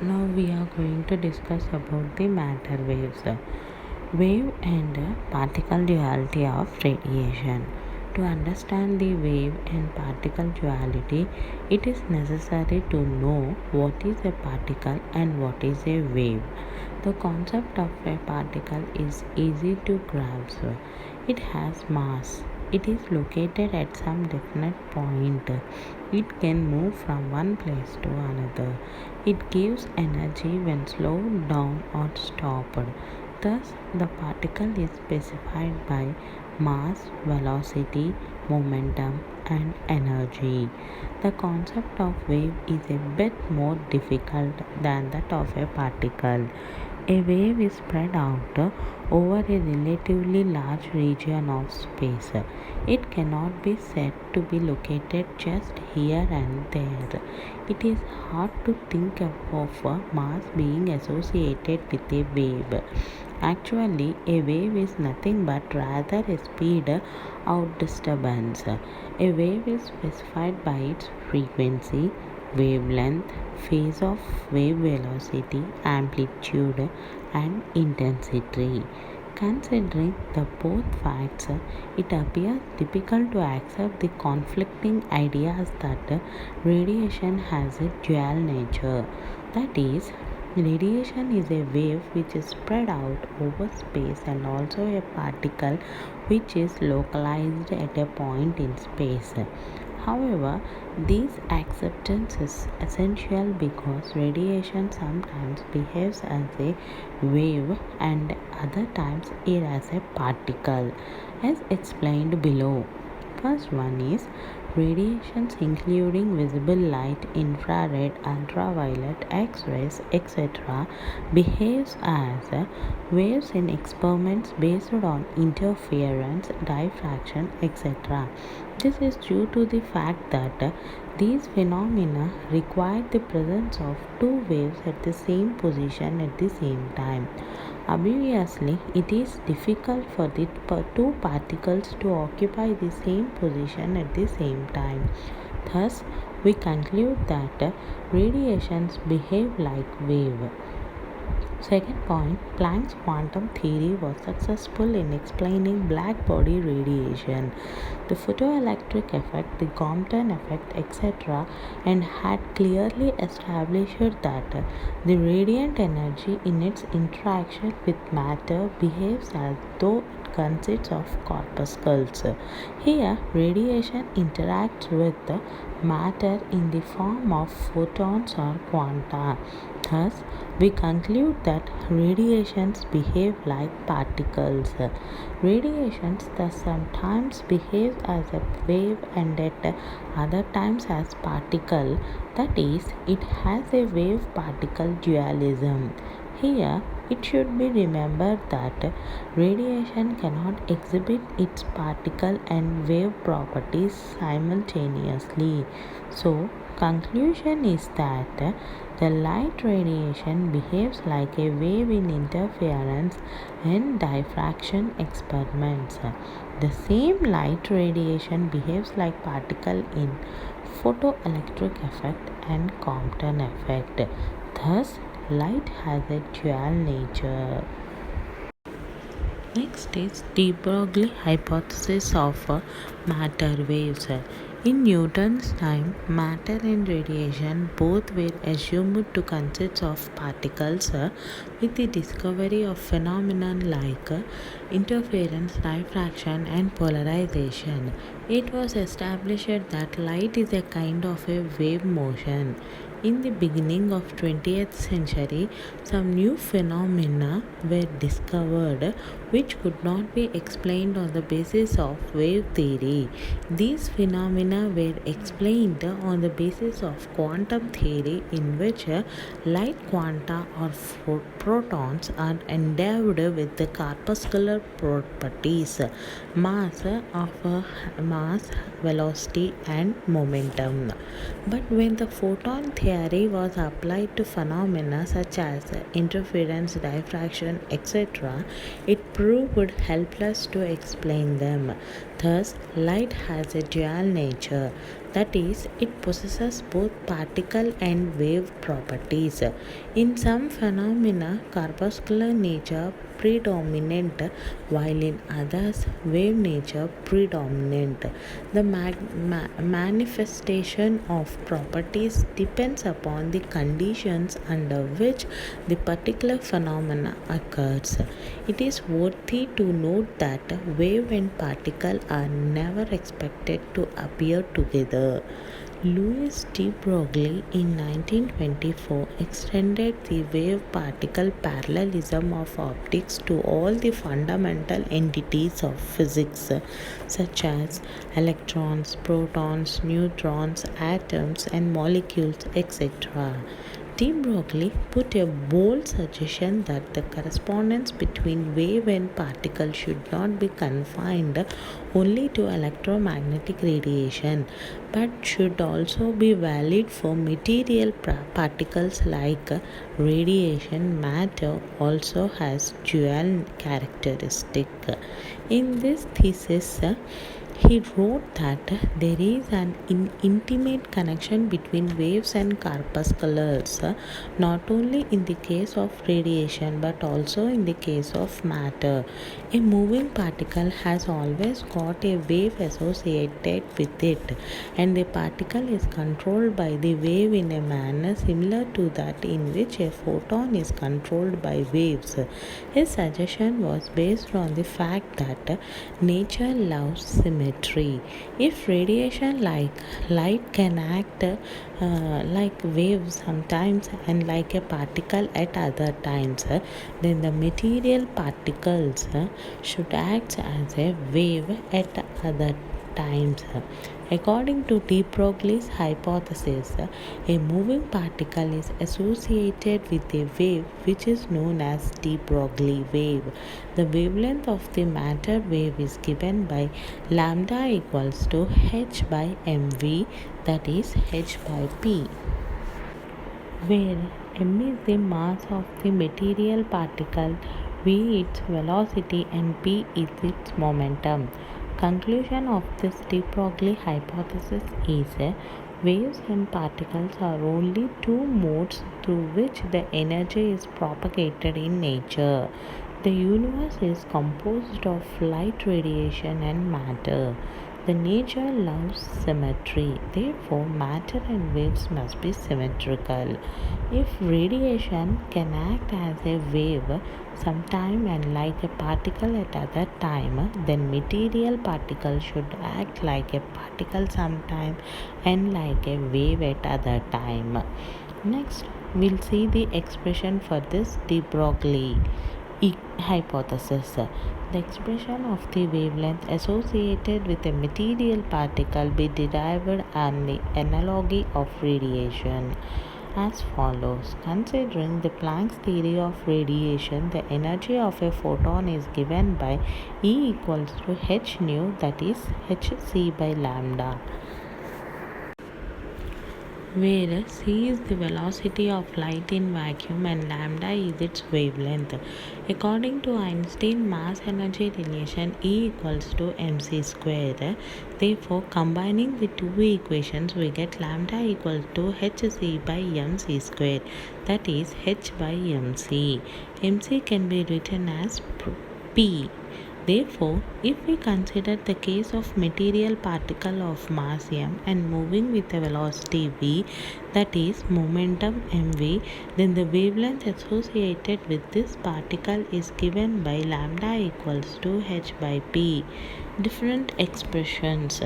Now we are going to discuss about the matter waves, wave and particle duality of radiation. To understand the wave and particle duality, it is necessary to know what is a particle and what is a wave. The concept of a particle is easy to grasp. It has mass. It is located at some definite point. It can move from one place to another. It gives energy when slowed down or stopped. Thus, the particle is specified by mass, velocity, momentum, and energy. The concept of wave is a bit more difficult than that of a particle. A wave is spread out over a relatively large region of space. It cannot be said to be located just here and there. It is hard to think of mass being associated with a wave. Actually, a wave is nothing but rather a speed out disturbance. A wave is specified by its frequency, wavelength, phase of wave velocity, amplitude, and intensity. Considering the both facts, it appears difficult to accept the conflicting ideas that radiation has a dual nature. That is, radiation is a wave which is spread out over space and also a particle which is localized at a point in space. However, this acceptance is essential because radiation sometimes behaves as a wave and other times it as a particle, as explained below. First one is radiations including visible light, infrared, ultraviolet, X-rays, etc. behaves as waves in experiments based on interference, diffraction, etc. This is due to the fact that these phenomena require the presence of two waves at the same position at the same time. Obviously, it is difficult for the two particles to occupy the same position at the same time. Thus, we conclude that radiations behave like wave. Second point, Planck's quantum theory was successful in explaining black body radiation, the photoelectric effect, the Compton effect, etc., and had clearly established that the radiant energy in its interaction with matter behaves as though it consists of corpuscles. Here, radiation interacts with matter in the form of photons or quanta. Thus, we conclude that radiations behave like particles. Radiations thus sometimes behave as a wave and at other times as particle. That is, it has a wave-particle dualism. Here, it should be remembered that radiation cannot exhibit its particle and wave properties simultaneously. So, conclusion is that the light radiation behaves like a wave in interference and diffraction experiments. The same light radiation behaves like particle in photoelectric effect and Compton effect. Thus, light has a dual nature. Next is de Broglie hypothesis of matter waves. In Newton's time, matter and radiation both were assumed to consist of particles. With the discovery of phenomena like interference, diffraction, and polarization, it was established that light is a kind of a wave motion. In the beginning of 20th century, some new phenomena were discovered which could not be explained on the basis of wave theory. These phenomena were explained on the basis of quantum theory, in which light quanta or protons are endowed with the corpuscular properties, mass, velocity, and momentum. But when the photon theory was applied to phenomena such as interference, diffraction, etc., it proved helpless to explain them. Thus, light has a dual nature. That is, it possesses both particle and wave properties. In some phenomena, corpuscular nature predominant, while in others, wave nature predominant. The manifestation of properties depends upon the conditions under which the particular phenomena occurs. It is worthy to note that wave and particle are never expected to appear together. Louis de Broglie in 1924 extended the wave-particle parallelism of optics to all the fundamental entities of physics, such as electrons, protons, neutrons, atoms, and molecules, etc. De Broglie put a bold suggestion that the correspondence between wave and particle should not be confined only to electromagnetic radiation, but should also be valid for material particles like radiation. Matter also has dual characteristic. In this thesis, he wrote that there is an intimate connection between waves and corpuscles, not only in the case of radiation but also in the case of matter. A moving particle has always got a wave associated with it, and the particle is controlled by the wave in a manner similar to that in which a photon is controlled by waves. His suggestion was based on the fact that nature loves symmetry. If radiation like light can act like waves sometimes and like a particle at other times, then the material particles should act as a wave at other times. According to de Broglie's hypothesis, a moving particle is associated with a wave which is known as de Broglie wave. The wavelength of the matter wave is given by lambda equals to h by mv, that is h by p, where m is the mass of the material particle, v its velocity, and p is its momentum. Conclusion of this de Broglie hypothesis is waves and particles are only two modes through which the energy is propagated in nature. The universe is composed of light, radiation, and matter. The nature loves symmetry, therefore, matter and waves must be symmetrical. If radiation can act as a wave sometime and like a particle at other time, then material particles should act like a particle sometime and like a wave at other time. Next, we'll see the expression for this de Broglie hypothesis. The expression of the wavelength associated with a material particle be derived on the analogy of radiation as follows. Considering the Planck's theory of radiation, the energy of a photon is given by E equals to h nu, that is hc by lambda, where c is the velocity of light in vacuum and lambda is its wavelength. According to Einstein mass energy relation, E equals to mc square. Therefore, combining the two equations, we get lambda equals to hc by mc square, that is h by mc. Mc can be written as p. Therefore, if we consider the case of material particle of mass m and moving with a velocity v, that is momentum mv, then the wavelength associated with this particle is given by lambda equals to h by p. Different expressions.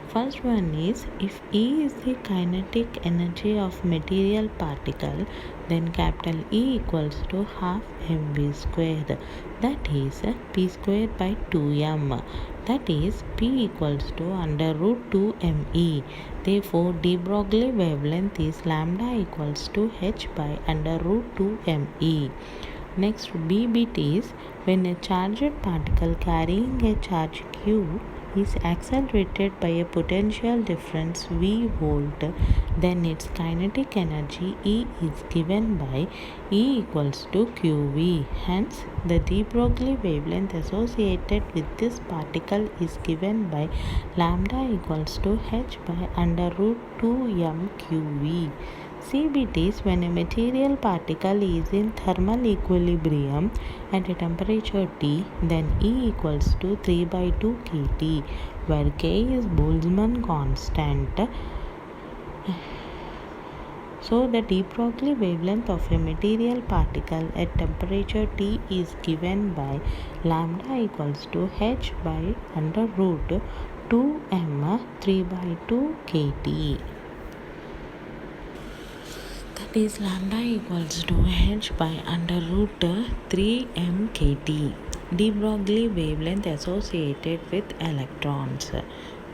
First one is, if E is the kinetic energy of material particle, then capital E equals to half mv squared, that is p squared by 2m, that is p equals to under root 2 me. Therefore, de Broglie wavelength is lambda equals to h by under root 2 me. Next, B bit is when a charged particle carrying a charge q is accelerated by a potential difference V volt, then its kinetic energy E is given by E equals to QV. Hence, the de Broglie wavelength associated with this particle is given by lambda equals to h by under root 2m QV. CBT is when a material particle is in thermal equilibrium at a temperature T, then E equals to 3 by 2 kT, where K is Boltzmann constant. So, the de Broglie wavelength of a material particle at temperature T is given by lambda equals to h by under root 2m 3 by 2 kT. That is lambda equals to h by under root 3m kT. De Broglie wavelength associated with electrons.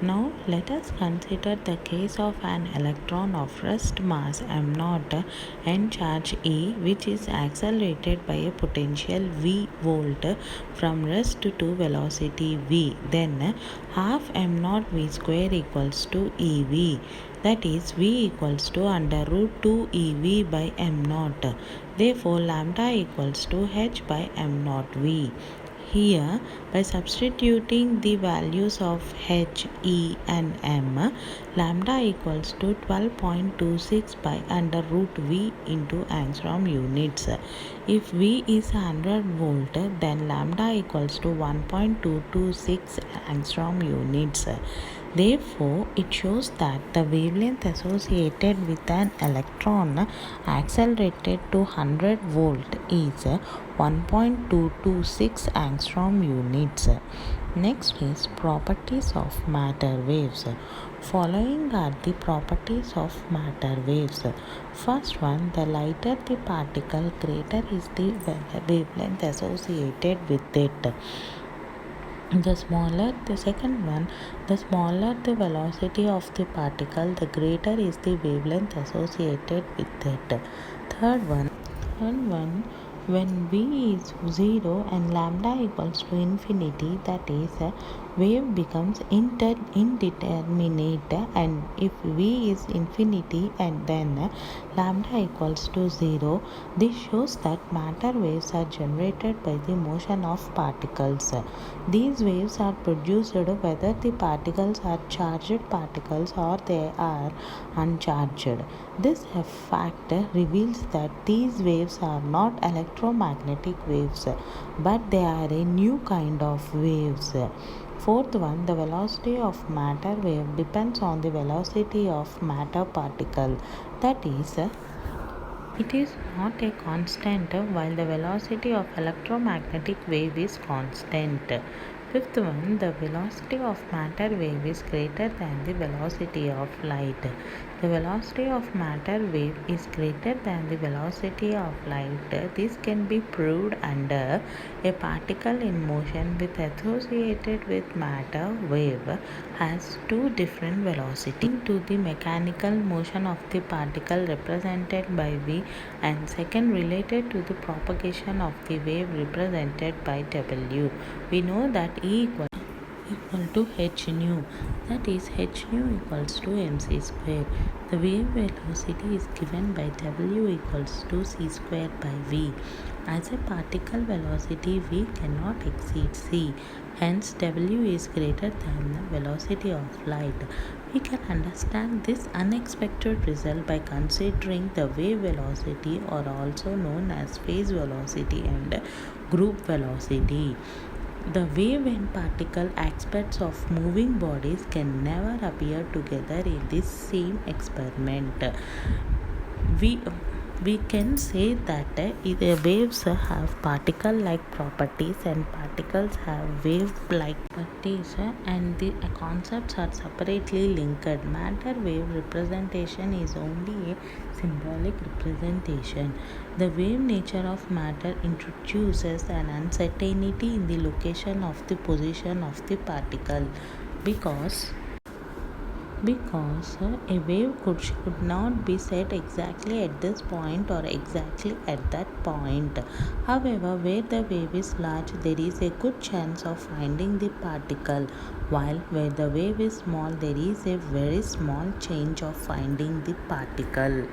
Now let us consider the case of an electron of rest mass m0 and charge E, which is accelerated by a potential V volt from rest to velocity v. Then half m0 v square equals to EV. That is V equals to under root 2 EV by m0. Therefore, lambda equals to h by m0 v. Here, by substituting the values of h, e and m, lambda equals to 12.26 by under root v into angstrom units. If v is 100 volt, then lambda equals to 1.226 angstrom units. Therefore, it shows that the wavelength associated with an electron accelerated to 100 volt is 1.226 angstrom units. Next is properties of matter waves. Following are the properties of matter waves. First one, the lighter the particle, greater is the wavelength associated with it. The smaller the velocity of the particle, the greater is the wavelength associated with it. Third one, when v is 0 and lambda equals to infinity, that is, wave becomes indeterminate, and if v is infinity and then lambda equals to 0, this shows that matter waves are generated by the motion of particles. These waves are produced whether the particles are charged particles or they are uncharged. This fact reveals that these waves are not electromagnetic waves, but they are a new kind of waves. Fourth one, the velocity of matter wave depends on the velocity of matter particle. That is, it is not a constant while the velocity of electromagnetic wave is constant. Fifth one, the velocity of matter wave is greater than the velocity of light. The velocity of matter wave is greater than the velocity of light. This can be proved under a particle in motion with associated with matter wave has two different velocities to the mechanical motion of the particle represented by V, and second related to the propagation of the wave represented by W. We know that E equal to h nu, that is h nu equals to mc square. The wave velocity is given by W equals to c square by v. As a particle velocity, v cannot exceed c, hence W is greater than the velocity of light. We can understand this unexpected result by considering the wave velocity, or also known as phase velocity and group velocity. The wave and particle aspects of moving bodies can never appear together in this same experiment. We can say that the waves have particle-like properties and particles have wave-like properties, and the concepts are separately linked. Matter wave representation is only a symbolic representation. The wave nature of matter introduces an uncertainty in the location of the position of the particle, because because a wave should not be set exactly at this point or exactly at that point. However, where the wave is large, there is a good chance of finding the particle, while where the wave is small, there is a very small chance of finding the particle.